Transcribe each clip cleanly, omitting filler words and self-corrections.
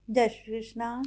जय श्री कृष्णा।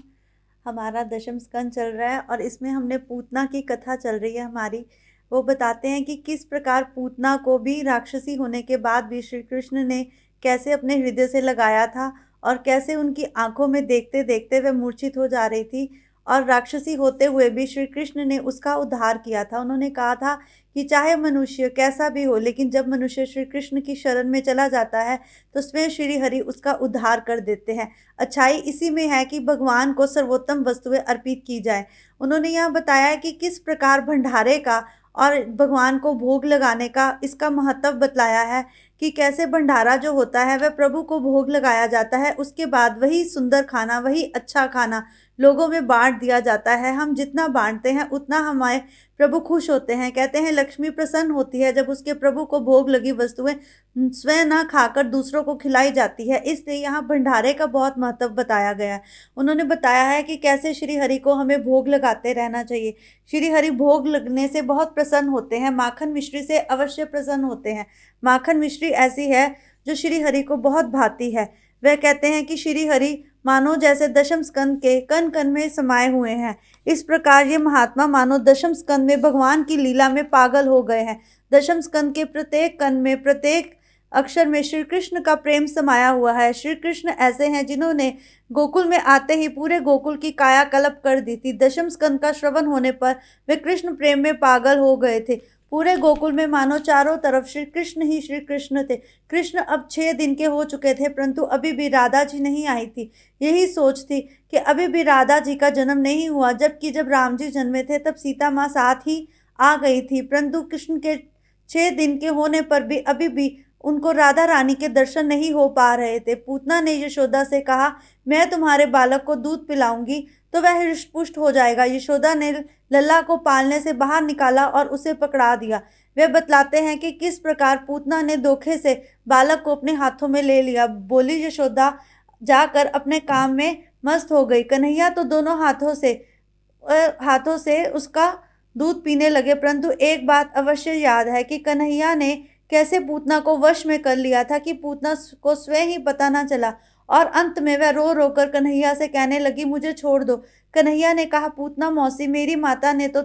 हमारा दशम स्कंद चल रहा है और इसमें हमने पूतना की कथा चल रही है हमारी। वो बताते हैं कि किस प्रकार पूतना को भी राक्षसी होने के बाद भी श्री कृष्ण ने कैसे अपने हृदय से लगाया था और कैसे उनकी आंखों में देखते देखते वह मूर्छित हो जा रही थी और राक्षसी होते हुए भी श्री कृष्ण ने उसका उद्धार किया था। उन्होंने कहा था कि चाहे मनुष्य कैसा भी हो, लेकिन जब मनुष्य श्री कृष्ण की शरण में चला जाता है तो स्वयं श्री हरि उसका उद्धार कर देते हैं। अच्छाई इसी में है कि भगवान को सर्वोत्तम वस्तुएं अर्पित की जाए। उन्होंने यहाँ बताया है कि किस प्रकार भंडारे का और भगवान को भोग लगाने का इसका महत्व बतलाया है कि कैसे भंडारा जो होता है वह प्रभु को भोग लगाया जाता है, उसके बाद वही सुंदर खाना, वही अच्छा खाना लोगों में बांट दिया जाता है। हम जितना बांटते हैं उतना हमारे प्रभु खुश होते हैं। कहते हैं लक्ष्मी प्रसन्न होती है जब उसके प्रभु को भोग लगी वस्तुएं स्वयं ना खाकर दूसरों को खिलाई जाती है। इसलिए यहाँ भंडारे का बहुत महत्व बताया गया है। उन्होंने बताया है कि कैसे श्री हरि को हमें भोग लगाते रहना चाहिए। श्री हरि भोग लगने से बहुत प्रसन्न होते हैं, माखन मिश्री से अवश्य प्रसन्न होते हैं। माखन मिश्री ऐसी है जो श्री हरि को बहुत भाती है। वह कहते हैं कि श्री हरि मानो जैसे दशम स्कंद के कण कण में समाये हुए हैं। इस प्रकार ये महात्मा मानो दशम स्कंद में भगवान की लीला में पागल हो गए हैं। दशम स्कंद के प्रत्येक कण में, प्रत्येक अक्षर में श्री कृष्ण का प्रेम समाया हुआ है। श्री कृष्ण ऐसे हैं जिन्होंने गोकुल में आते ही पूरे गोकुल की काया कल्प कर दी थी। दशम स्कंद का श्रवण होने पर वे कृष्ण प्रेम में पागल हो गए थे। पूरे गोकुल में मानो चारों तरफ श्री कृष्ण ही श्री कृष्ण थे। कृष्ण अब 6 दिन के हो चुके थे, परंतु अभी भी राधा जी नहीं आई थी। यही सोच थी कि अभी भी राधा जी का जन्म नहीं हुआ, जबकि जब राम जी जन्मे थे तब सीता माँ साथ ही आ गई थी, परंतु कृष्ण के 6 दिन के होने पर भी अभी भी उनको राधा रानी के दर्शन नहीं हो पा रहे थे। पूतना ने यशोदा से कहा, मैं तुम्हारे बालक को दूध पिलाऊंगी तो वह हृष्ट पुष्ट हो जाएगा। यशोदा ने लल्ला को पालने से बाहर निकाला और उसे पकड़ा दिया। वे बतलाते हैं कि किस प्रकार पूतना ने धोखे से बालक को अपने हाथों में ले लिया। बोली यशोदा जाकर अपने काम में मस्त हो गई। कन्हैया तो दोनों हाथों से उसका दूध पीने लगे, परंतु एक बात अवश्य याद है कि कन्हैया ने कैसे पूतना को वश में कर लिया था कि पूतना को स्वयं ही पता न चला और अंत में वह रो रो कर कन्हैया से कहने लगी, मुझे छोड़ दो। कन्हैया ने कहा, पूतना मौसी, मेरी माता ने तो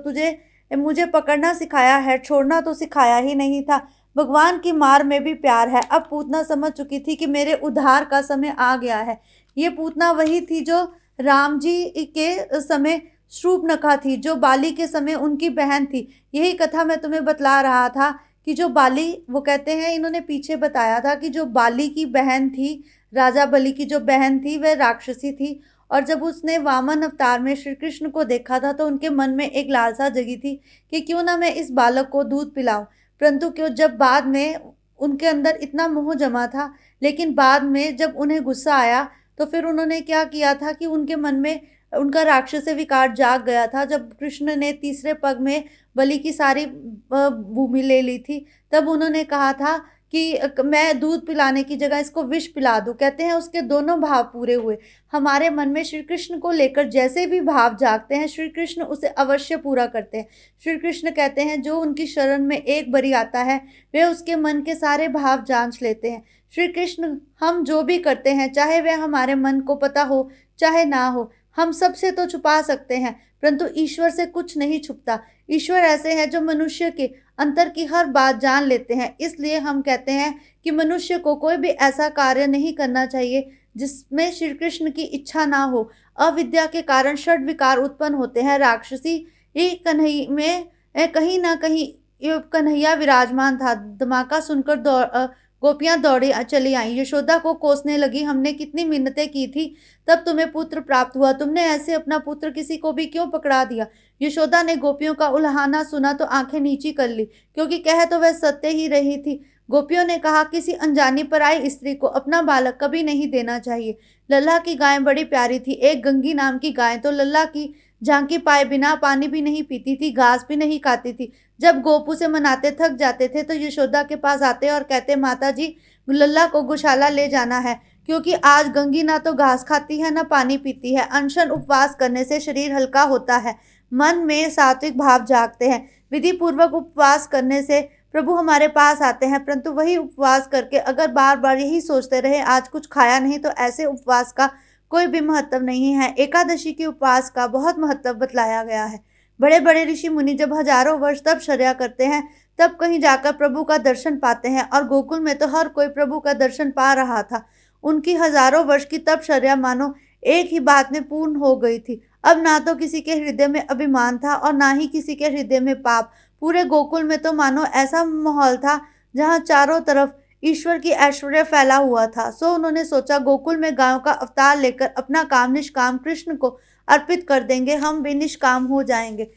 मुझे पकड़ना सिखाया है, छोड़ना तो सिखाया ही नहीं था। भगवान की मार में भी प्यार है। अब पूतना समझ चुकी थी कि मेरे उद्धार का समय आ गया है। ये पूतना वही थी जो राम जी के समय शूर्पणखा थी, जो बाली के समय उनकी बहन थी। यही कथा मैं तुम्हें बतला रहा था कि जो बाली, वो कहते हैं, इन्होंने पीछे बताया था कि जो बाली की बहन थी, राजा बलि की जो बहन थी, वह राक्षसी थी। और जब उसने वामन अवतार में श्री कृष्ण को देखा था तो उनके मन में एक लालसा जगी थी कि क्यों ना मैं इस बालक को दूध पिलाऊं। परंतु क्यों, जब बाद में उनके अंदर इतना मोह जमा था, लेकिन बाद में जब उन्हें गुस्सा आया तो फिर उन्होंने क्या किया था कि उनके मन में उनका राक्षसी विकार जाग गया था। जब कृष्ण ने तीसरे पग में बलि की सारी भूमि ले ली थी, तब उन्होंने कहा था कि मैं दूध पिलाने की जगह इसको विष पिला दूं। कहते हैं उसके दोनों भाव पूरे हुए। हमारे मन में श्री कृष्ण को लेकर जैसे भी भाव जागते हैं, श्री कृष्ण उसे अवश्य पूरा करते हैं। श्री कृष्ण कहते हैं जो उनकी शरण में एक बारी आता है वे उसके मन के सारे भाव जांच लेते हैं। श्री कृष्ण हम जो भी करते हैं, चाहे वह हमारे मन को पता हो चाहे ना हो, हम सबसे तो छुपा सकते हैं, परंतु ईश्वर से कुछ नहीं छुपता। ईश्वर ऐसे हैं जो मनुष्य के अंतर की हर बात जान लेते हैं। इसलिए हम कहते हैं कि मनुष्य को कोई भी ऐसा कार्य नहीं करना चाहिए जिसमें श्री कृष्ण की इच्छा ना हो। अविद्या के कारण षड विकार उत्पन्न होते हैं। राक्षसी ये कन्हैया में कहीं ना कहीं ये कन्हैया विराजमान था। धमाका सुनकर गोपियां दौड़ी चली आई, यशोदा को कोसने लगी, हमने कितनी मिन्नतें की थी तब तुम्हें पुत्र प्राप्त हुआ, तुमने ऐसे अपना पुत्र किसी को भी क्यों पकड़ा दिया। यशोदा ने गोपियों का उल्हाना सुना तो आंखें नीची कर ली, क्योंकि कह तो वह सत्य ही रही थी। गोपियों ने कहा, किसी अनजानी पराई स्त्री को अपना बालक कभी नहीं देना चाहिए। लल्ला की गाय बड़ी प्यारी थी, एक गंगी नाम की गाय तो लल्ला की झांकी पाए बिना पानी भी नहीं पीती थी, घास भी नहीं खाती थी। जब गोपू से मनाते थक जाते थे तो यशोदा के पास आते और कहते, माता जी लल्ला को गौशाला ले जाना है, क्योंकि आज गंगी ना तो घास खाती है ना पानी पीती है। अनशन उपवास करने से शरीर हल्का होता है, मन में सात्विक भाव जागते हैं। विधि पूर्वक उपवास करने से प्रभु हमारे पास आते हैं, परंतु वही उपवास करके अगर बार बार यही सोचते रहे आज कुछ खाया नहीं, तो ऐसे उपवास का कोई भी महत्व नहीं है। एकादशी के उपवास का बहुत महत्व बतलाया गया है। बड़े बड़े ऋषि मुनि जब हजारों वर्ष तपश्चर्या करते हैं, तब कहीं जाकर प्रभु का दर्शन पाते हैं, और गोकुल में तो हर कोई प्रभु का दर्शन पा रहा था। उनकी हजारों वर्ष की तपश्चर्या मानो एक ही बात में पूर्ण हो गई थी। अब ना तो किसी के हृदय में अभिमान था और ना ही किसी के हृदय में पाप। पूरे गोकुल में तो मानो ऐसा माहौल था जहाँ चारों तरफ ईश्वर की ऐश्वर्य फैला हुआ था। सो उन्होंने सोचा, गोकुल में गायों का अवतार लेकर अपना काम निष्काम कृष्ण को अर्पित कर देंगे, हम भी निष्काम हो जाएंगे।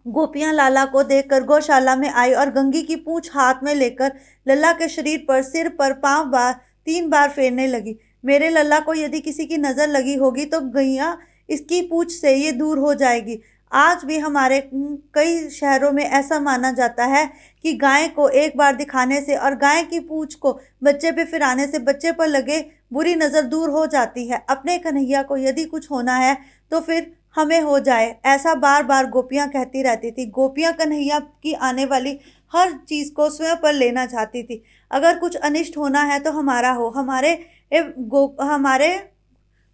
गोपियां लाला को देखकर गौशाला में आई और गंगी की पूंछ हाथ में लेकर लल्ला के शरीर पर, सिर पर 3 बार फेरने लगी। मेरे लल्ला को यदि किसी की नजर लगी होगी तो गैया इसकी पूंछ से ये दूर हो जाएगी। आज भी हमारे कई शहरों में ऐसा माना जाता है कि गाय को एक बार दिखाने से और गाय की पूंछ को बच्चे पे फिराने से बच्चे पर लगे बुरी नजर दूर हो जाती है। अपने कन्हैया को यदि कुछ होना है तो फिर हमें हो जाए, ऐसा बार बार गोपियां कहती रहती थी। गोपियां कन्हैया की आने वाली हर चीज को स्वयं पर लेना चाहती थी। अगर कुछ अनिष्ट होना है तो हमारा हो। हमारे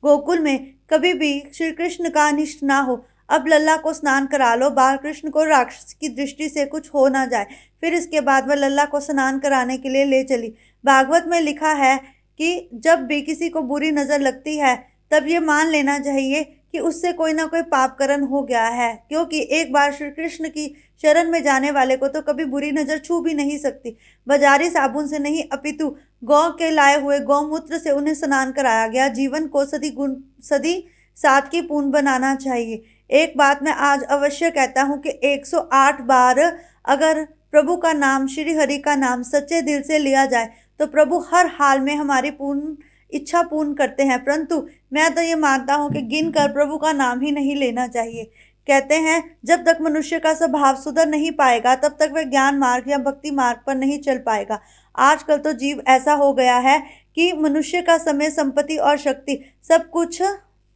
गोकुल में कभी भी श्री कृष्ण का अनिष्ट ना हो। अब लल्ला को स्नान करा लो, बाल कृष्ण को राक्षस की दृष्टि से कुछ हो ना जाए। फिर इसके बाद वह लल्ला को स्नान कराने के लिए ले चली। भागवत में लिखा है कि जब भी किसी को बुरी नजर लगती है तब ये मान लेना चाहिए कि उससे कोई ना कोई पाप कर्म हो गया है, क्योंकि एक बार श्री कृष्ण की शरण में जाने वाले को तो कभी बुरी नजर छू भी नहीं सकती। बाजारी साबुन से नहीं, अपितु गौ के लाए हुए गौमूत्र से उन्हें स्नान कराया गया। जीवन को सदी सादगी पूर्ण बनाना चाहिए। एक बात मैं आज अवश्य कहता हूँ कि 108 बार अगर प्रभु का नाम, श्री हरि का नाम सच्चे दिल से लिया जाए तो प्रभु हर हाल में हमारी पूर्ण इच्छा पूर्ण करते हैं। परंतु मैं तो ये मानता हूँ कि गिन कर प्रभु का नाम ही नहीं लेना चाहिए। कहते हैं, जब तक मनुष्य का स्वभाव सुधर नहीं पाएगा तब तक वह ज्ञान मार्ग या भक्ति मार्ग पर नहीं चल पाएगा। आजकल तो जीव ऐसा हो गया है कि मनुष्य का समय, संपत्ति और शक्ति सब कुछ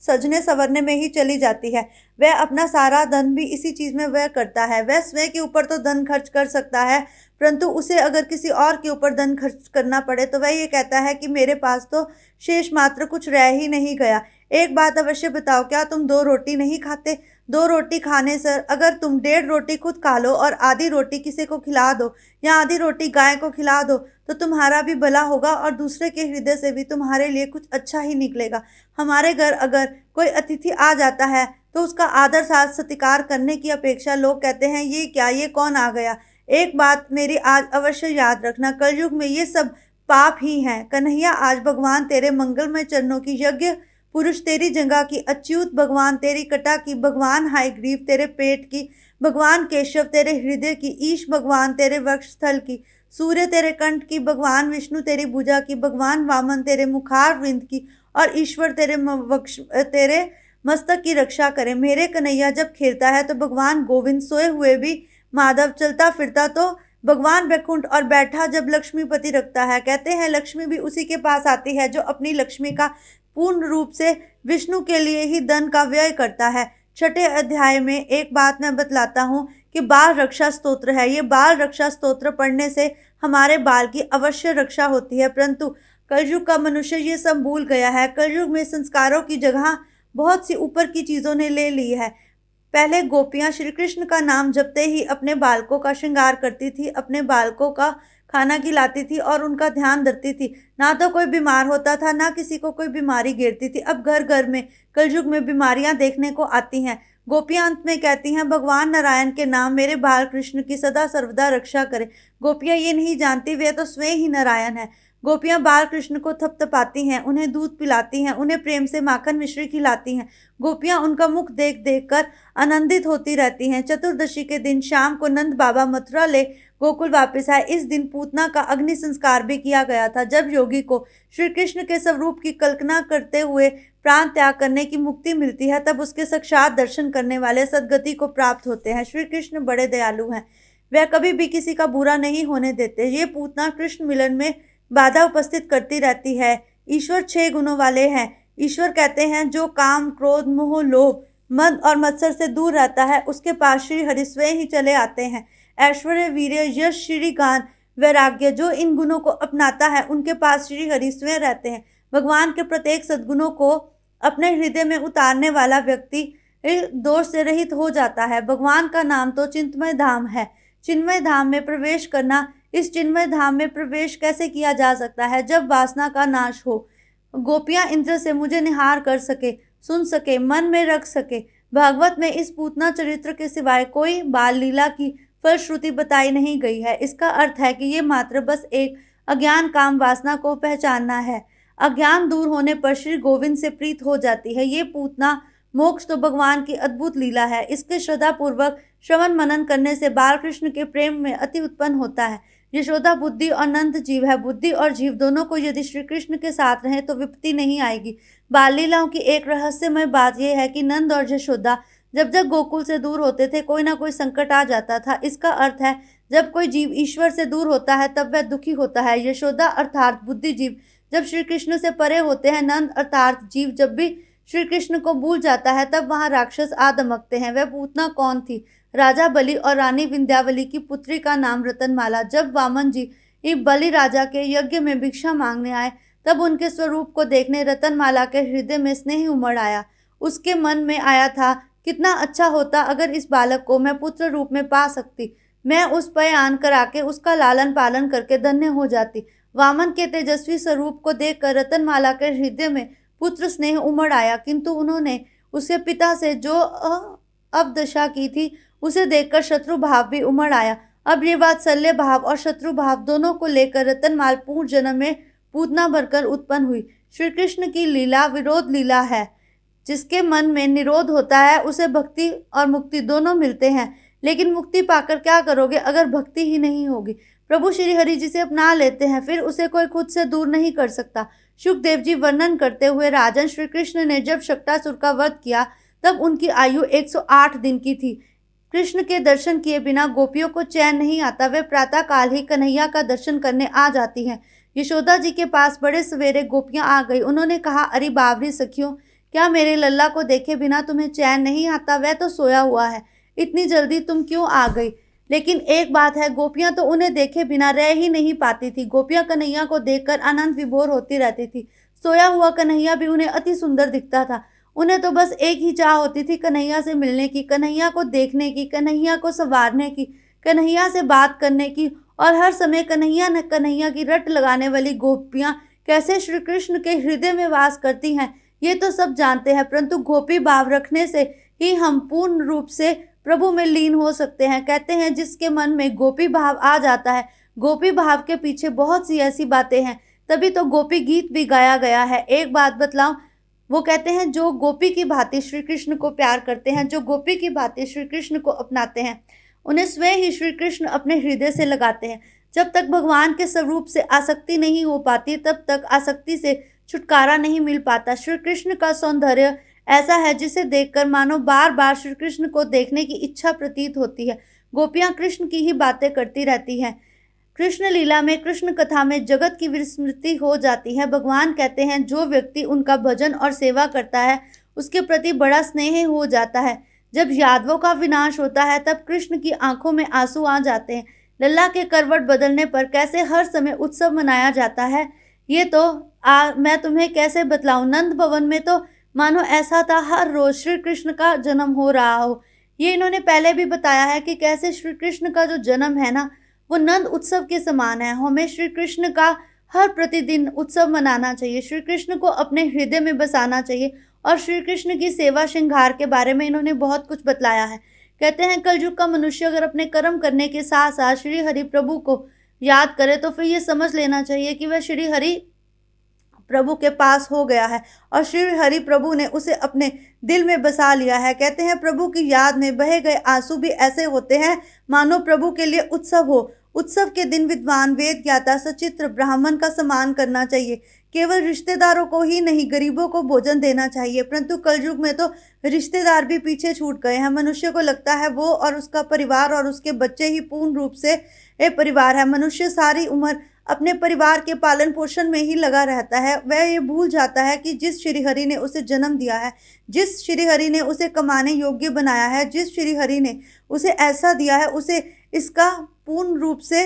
सजने संवरने में ही चली जाती है। वह अपना सारा धन भी इसी चीज में व्यय करता है। वह स्वयं के ऊपर तो धन खर्च कर सकता है, परंतु उसे अगर किसी और के ऊपर धन खर्च करना पड़े तो वह ये कहता है कि मेरे पास तो शेष मात्र कुछ रह ही नहीं गया। एक बात अवश्य बताओ, क्या तुम 2 रोटी नहीं खाते? 2 रोटी खाने से अगर तुम 1.5 रोटी खुद खा लो और आधी रोटी किसी को खिला दो या आधी रोटी गाय को खिला दो तो तुम्हारा भी भला होगा और दूसरे के हृदय से भी तुम्हारे लिए कुछ अच्छा ही निकलेगा। हमारे घर अगर कोई अतिथि आ जाता है तो उसका आदर साथ सत्कार करने की अपेक्षा लोग कहते हैं, ये क्या, ये कौन आ गया। एक बात मेरी आज अवश्य याद रखना, कलयुग में ये सब पाप ही हैं। कन्हैया, आज भगवान तेरे मंगलमय चरणों की यज्ञ पुरुष तेरी जंघा की, अच्युत भगवान तेरी कटा की, भगवान हायग्रीव तेरे पेट की, भगवान केशव तेरे हृदय की, ईश भगवान तेरे वक्षस्थल की, सूर्य तेरे कंठ की, भगवान विष्णु तेरी भुजा की, भगवान वामन तेरे मुखार विंद की और ईश्वर तेरे मस्तक की रक्षा करे। मेरे कन्हैया जब खेलता है तो भगवान गोविंद, सोए हुए भी माधव, चलता फिरता तो भगवान वैकुंठ और बैठा जब लक्ष्मीपति रखता है। कहते हैं लक्ष्मी भी उसी के पास आती है जो अपनी लक्ष्मी का पूर्ण रूप से विष्णु के लिए ही धन का व्यय करता है। 6ठे अध्याय में एक बात मैं बतलाता हूँ कि बाल रक्षा स्तोत्र है। ये बाल रक्षा स्तोत्र पढ़ने से हमारे बाल की अवश्य रक्षा होती है, परंतु कलयुग का मनुष्य ये सब भूल गया है। कलयुग में संस्कारों की जगह बहुत सी ऊपर की चीजों ने ले ली है। पहले गोपियां श्री कृष्ण का नाम जपते ही अपने बालकों का श्रृंगार करती थी, अपने बालकों का खाना खिलाती थी और उनका ध्यान रखती थी। ना तो कोई बीमार होता था, ना किसी को कोई बीमारी घेरती थी। अब घर घर में कलयुग में बीमारियां देखने को आती हैं। गोपियां अंत में कहती हैं, भगवान नारायण के नाम मेरे बाल कृष्ण की सदा सर्वदा रक्षा करे। गोपियां ये नहीं जानती वे तो स्वयं ही नारायण है। गोपियां बाल कृष्ण को थपथपाती हैं, उन्हें दूध पिलाती हैं, उन्हें प्रेम से माखन मिश्री खिलाती हैं। गोपियां उनका मुख देख देख कर आनंदित होती रहती हैं। चतुर्दशी के दिन शाम को नंद बाबा मथुरा ले गोकुल वापस आए। इस दिन पूतना का अग्नि संस्कार भी किया गया था। जब योगी को श्री कृष्ण के स्वरूप की कल्पना करते हुए प्राण त्याग करने की मुक्ति मिलती है, तब उसके साक्षात दर्शन करने वाले सदगति को प्राप्त होते हैं। श्री कृष्ण बड़े दयालु हैं, वह कभी भी किसी का बुरा नहीं होने देते। ये पूतना कृष्ण मिलन में बाधा उपस्थित करती रहती है। ईश्वर 6 गुणों वाले हैं। ईश्वर कहते हैं, जो काम, क्रोध, मोह, लोभ, मद और मत्सर से दूर रहता है उसके पास श्री हरि स्वयं ही चले आते हैं। ऐश्वर्य, वीर्य, यश, श्री गान, वैराग्य, जो इन गुणों को अपनाता है उनके पास श्री हरि स्वयं रहते हैं। भगवान के प्रत्येक सद्गुणों को अपने हृदय में उतारने वाला व्यक्ति दोष से रहित हो जाता है। भगवान का नाम तो चिन्मय धाम है। चिन्मय धाम में प्रवेश करना, इस चिन्मय धाम में प्रवेश कैसे किया जा सकता है जब वासना का नाश हो, गोपियां इंद्र से मुझे निहार कर सके, सुन सके, मन में रख सके। भागवत में इस पूतना चरित्र के सिवाय कोई बाल लीला की फलश्रुति बताई नहीं गई है। इसका अर्थ है कि ये मात्र बस एक अज्ञान काम वासना को पहचानना है। अज्ञान दूर होने पर श्री गोविंद से प्रीत हो जाती है। ये पूतना मोक्ष तो भगवान की अद्भुत लीला है। इसके श्रद्धा पूर्वक श्रवण मनन करने से बाल कृष्ण के प्रेम में अति उत्पन्न होता है। यशोदा बुद्धि और नंद जीव है। बुद्धि और जीव दोनों को यदि श्री कृष्ण के साथ रहें तो विपत्ति नहीं आएगी। बाल लीलाओं की एक रहस्यमय बात यह है कि नंद और यशोदा जब जब गोकुल से दूर होते थे कोई ना कोई संकट आ जाता था। इसका अर्थ है जब कोई जीव ईश्वर से दूर होता है तब वह दुखी होता है। यशोदा अर्थात बुद्धिजीव जब श्री कृष्ण से परे होते हैं। नंद अर्थात जीव जब भी श्री कृष्ण को भूल जाता है तब वहां राक्षस आ दमकते हैं। वह पूतना कौन थी? राजा बलि और रानी विंध्यावली की पुत्री का नाम रतनमाला। जब वामन जी बलि राजा के यज्ञ में भिक्षा मांगने आए तब उनके स्वरूप को देखने रतनमाला के हृदय में स्नेह उमड़ आया। उसके मन में आया था, कितना अच्छा होता अगर इस बालक को मैं पुत्र रूप में पा सकती। मैं उस पयान करा के उसका लालन पालन करके धन्य हो जाती। वामन के तेजस्वी स्वरूप को देखकर रतनमाला के हृदय में पुत्र स्नेह उमड़ आया, किंतु उन्होंने उसके पिता से जो अवदशा की थी उसे देखकर शत्रु भाव भी उमड़ आया। अब ये वात्सल्य भाव और शत्रु भाव दोनों को लेकर रतनमाल पूर्व जन्म में पूतना बनकर उत्पन्न हुई। श्री कृष्ण की लीला विरोध लीला है। जिसके मन में निरोध होता है उसे भक्ति और मुक्ति दोनों मिलते हैं। लेकिन मुक्ति पाकर क्या करोगे अगर भक्ति ही नहीं होगी? प्रभु श्री हरि जिसे अपना लेते हैं फिर उसे कोई खुद से दूर नहीं कर सकता। शुकदेव जी वर्णन करते हुए, राजन श्री कृष्ण ने जब शक्टासुर का वध किया तब उनकी आयु 108 दिन की थी। कृष्ण के दर्शन किए बिना गोपियों को चैन नहीं आता। वे प्रातः काल ही कन्हैया का दर्शन करने आ जाती हैं। यशोदा जी के पास बड़े सवेरे गोपियां आ गई। उन्होंने कहा, अरे बावरी सखियों, क्या मेरे लल्ला को देखे बिना तुम्हें चैन नहीं आता? वह तो सोया हुआ है, इतनी जल्दी तुम क्यों आ गई? लेकिन एक बात है, गोपियां तो उन्हें देखे बिना रह ही नहीं पाती थी। गोपियां कन्हैया को देखकर आनंद विभोर होती रहती थी। सोया हुआ कन्हैया भी उन्हें अति सुंदर दिखता था। उन्हें तो बस एक ही चाह होती थी, कन्हैया से मिलने की, कन्हैया को देखने की, कन्हैया को संवारने की, कन्हैया से बात करने की। और हर समय कन्हैया न कन्हैया की रट लगाने वाली गोपियां कैसे श्री कृष्ण के हृदय में वास करती हैं ये तो सब जानते हैं, परंतु गोपी भाव रखने से ही हम पूर्ण रूप से प्रभु में लीन हो सकते हैं। कहते हैं जिसके मन में गोपी भाव आ जाता है, गोपी भाव के पीछे बहुत सी ऐसी बातें हैं, तभी तो गोपी गीत भी गाया गया है। एक बात बतलाऊं, वो कहते हैं जो गोपी की भांति श्री कृष्ण को प्यार करते हैं, जो गोपी की भांति श्री कृष्ण को अपनाते हैं, उन्हें स्वयं ही श्री कृष्ण अपने हृदय से लगाते हैं। जब तक भगवान के स्वरूप से आसक्ति नहीं हो पाती तब तक आसक्ति से छुटकारा नहीं मिल पाता। श्री कृष्ण का सौंदर्य ऐसा है जिसे देखकर मानो बार बार श्री कृष्ण को देखने की इच्छा प्रतीत होती है। गोपियां कृष्ण की ही बातें करती रहती हैं। कृष्ण लीला में, कृष्ण कथा में जगत की विस्मृति हो जाती है। भगवान कहते हैं जो व्यक्ति उनका भजन और सेवा करता है उसके प्रति बड़ा स्नेह हो जाता है। जब यादवों का विनाश होता है तब कृष्ण की आंखों में आंसू आ जाते हैं। लल्ला के करवट बदलने पर कैसे हर समय उत्सव मनाया जाता है ये तो मैं तुम्हें कैसे बतलाऊं। नंद भवन में तो मानो ऐसा था हर रोज श्री कृष्ण का जन्म हो रहा हो। ये इन्होंने पहले भी बताया है कि कैसे श्री कृष्ण का जो जन्म है ना वो नंद उत्सव के समान है। हमें श्री कृष्ण का हर प्रतिदिन उत्सव मनाना चाहिए, श्री कृष्ण को अपने हृदय में बसाना चाहिए। और श्री कृष्ण की सेवा श्रृंगार के बारे में इन्होंने बहुत कुछ बतलाया है। कहते हैं कलयुग का मनुष्य अगर अपने कर्म करने के साथ साथ श्री हरि प्रभु को याद करे तो फिर ये समझ लेना चाहिए कि वह श्री हरि प्रभु के पास हो गया है और श्री हरि प्रभु ने उसे अपने दिल में बसा लिया है। कहते हैं प्रभु की याद में बहे गए आंसू भी ऐसे होते हैं मानो प्रभु के लिए उत्सव हो। उत्सव के दिन विद्वान, वेद ज्ञाता, सचित्र ब्राह्मण का सम्मान करना चाहिए। केवल रिश्तेदारों को ही नहीं गरीबों को भोजन देना चाहिए। परंतु कलयुग में तो रिश्तेदार भी पीछे छूट गए हैं। मनुष्य को लगता है वो और उसका परिवार और उसके बच्चे ही पूर्ण रूप से परिवार है। मनुष्य सारी उम्र अपने परिवार के पालन पोषण में ही लगा रहता है। वह ये भूल जाता है कि जिस श्रीहरि ने उसे जन्म दिया है, जिस श्रीहरि ने उसे कमाने योग्य बनाया है, जिस श्रीहरि ने उसे ऐसा दिया है, उसे इसका पूर्ण रूप से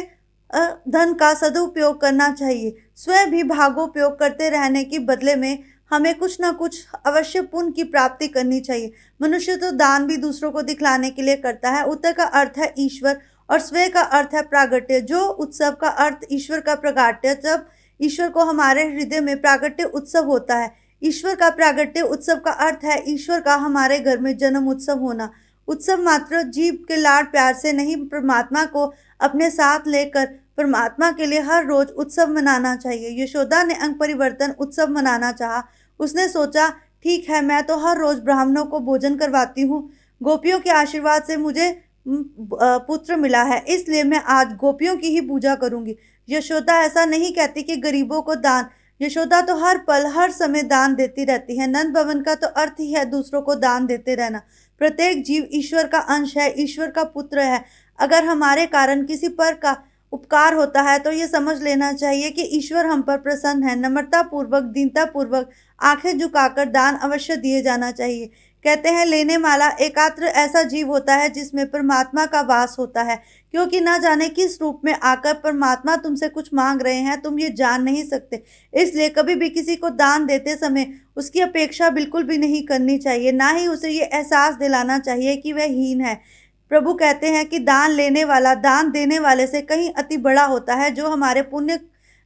धन का सदुपयोग करना चाहिए। स्वयं भी भागोपयोग करते रहने के बदले में हमें कुछ ना कुछ अवश्य पुण्य की प्राप्ति करनी चाहिए। मनुष्य तो दान भी दूसरों को दिखलाने के लिए करता है। उत्तर का अर्थ है ईश्वर और स्वयं का अर्थ है प्रागट्य। जो उत्सव का अर्थ ईश्वर का प्रागट्य, जब ईश्वर को हमारे हृदय में प्रागट्य उत्सव होता है। ईश्वर का प्रागट्य उत्सव का अर्थ है ईश्वर का हमारे घर में जन्म उत्सव होना। उत्सव मात्र जीव के लाड प्यार से नहीं, परमात्मा को अपने साथ लेकर परमात्मा के लिए हर रोज उत्सव मनाना चाहिए। यशोदा ने अंग परिवर्तन उत्सव मनाना चाहा। उसने सोचा, ठीक है, मैं तो हर रोज ब्राह्मणों को भोजन करवाती हूँ। गोपियों के आशीर्वाद से मुझे पुत्र मिला है, इसलिए मैं आज गोपियों की ही पूजा करूंगी। यशोदा ऐसा नहीं कहती कि गरीबों को दान। यशोदा तो हर पल हर समय दान देती रहती है। नंद भवन का तो अर्थ ही है दूसरों को दान देते रहना। प्रत्येक जीव ईश्वर का अंश है, ईश्वर का पुत्र है। अगर हमारे कारण किसी पर का उपकार होता है तो ये समझ लेना चाहिए कि ईश्वर हम पर प्रसन्न है। नम्रता पूर्वक, दीनता पूर्वक, आंखें झुकाकर दान अवश्य दिए जाना चाहिए। कहते हैं, लेने वाला एकात्र ऐसा जीव होता है जिसमें परमात्मा का वास होता है, क्योंकि न जाने किस रूप में आकर परमात्मा तुमसे कुछ मांग रहे हैं, तुम ये जान नहीं सकते। इसलिए कभी भी किसी को दान देते समय उसकी अपेक्षा बिल्कुल भी नहीं करनी चाहिए, ना ही उसे ये एहसास दिलाना चाहिए कि वह हीन है। प्रभु कहते हैं कि दान लेने वाला दान देने वाले से कहीं अति बड़ा होता है, जो हमारे पुण्य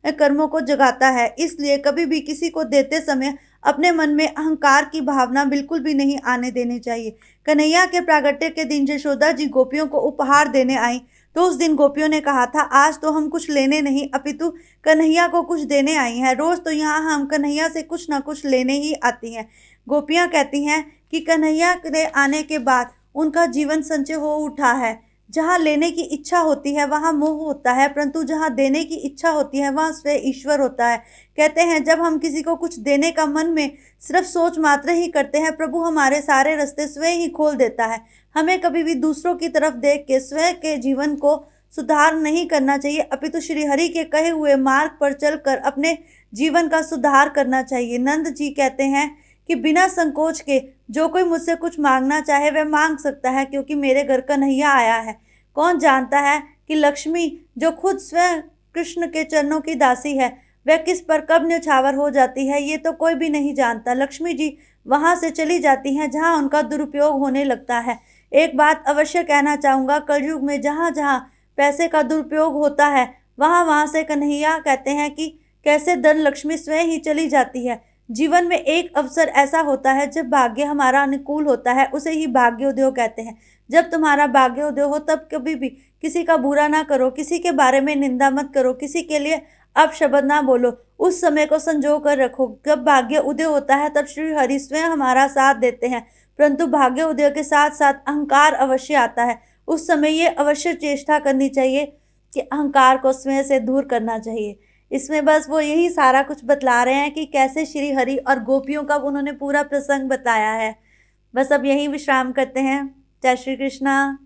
कर्मों को जगाता है। इसलिए कभी भी किसी को देते समय अपने मन में अहंकार की भावना बिल्कुल भी नहीं आने देनी चाहिए। कन्हैया के प्रागट्य के दिन यशोदा जी गोपियों को उपहार देने आई, तो उस दिन गोपियों ने कहा था, आज तो हम कुछ लेने नहीं अपितु कन्हैया को कुछ देने आई हैं। रोज तो यहाँ हम कन्हैया से कुछ ना कुछ लेने ही आती हैं। गोपियाँ कहती हैं कि कन्हैया के आने के बाद उनका जीवन संचय हो उठा है। जहाँ लेने की इच्छा होती है वहाँ मोह होता है, परंतु जहाँ देने की इच्छा होती है वहाँ स्वयं ईश्वर होता है। कहते हैं, जब हम किसी को कुछ देने का मन में सिर्फ सोच मात्र ही करते हैं, प्रभु हमारे सारे रास्ते स्वयं ही खोल देता है। हमें कभी भी दूसरों की तरफ देख के स्वयं के जीवन को सुधार नहीं करना चाहिए, अपितु श्री हरि के कहे हुए मार्ग पर चलकर अपने जीवन का सुधार करना चाहिए। नंद जी कहते हैं कि बिना संकोच के जो कोई मुझसे कुछ मांगना चाहे वह मांग सकता है, क्योंकि मेरे घर कन्हैया आया है। कौन जानता है कि लक्ष्मी, जो खुद स्वयं कृष्ण के चरणों की दासी है, वह किस पर कब न्यौछावर हो जाती है, ये तो कोई भी नहीं जानता। लक्ष्मी जी वहाँ से चली जाती हैं जहाँ उनका दुरुपयोग होने लगता है। एक बात अवश्य कहना चाहूँगा, कलयुग में जहाँ जहाँ पैसे का दुरुपयोग होता है, वहाँ वहाँ से कन्हैया कहते हैं कि कैसे धन लक्ष्मी स्वयं ही चली जाती है। जीवन में एक अवसर ऐसा होता है जब भाग्य हमारा अनुकूल होता है, उसे ही भाग्योदय कहते हैं। जब तुम्हारा भाग्योदय हो तब कभी भी किसी का बुरा ना करो, किसी के बारे में निंदा मत करो, किसी के लिए अपशब्द ना बोलो। उस समय को संजो कर रखो। जब भाग्य उदय होता है तब श्री हरि स्वयं हमारा साथ देते हैं, परंतु भाग्य उदय के साथ साथ अहंकार अवश्य आता है। उस समय ये अवश्य चेष्टा करनी चाहिए कि अहंकार को स्वयं से दूर करना चाहिए। इसमें बस वो यही सारा कुछ बतला रहे हैं कि कैसे श्री हरि और गोपियों का उन्होंने पूरा प्रसंग बताया है। बस अब यहीं विश्राम करते हैं। जय श्री कृष्णा।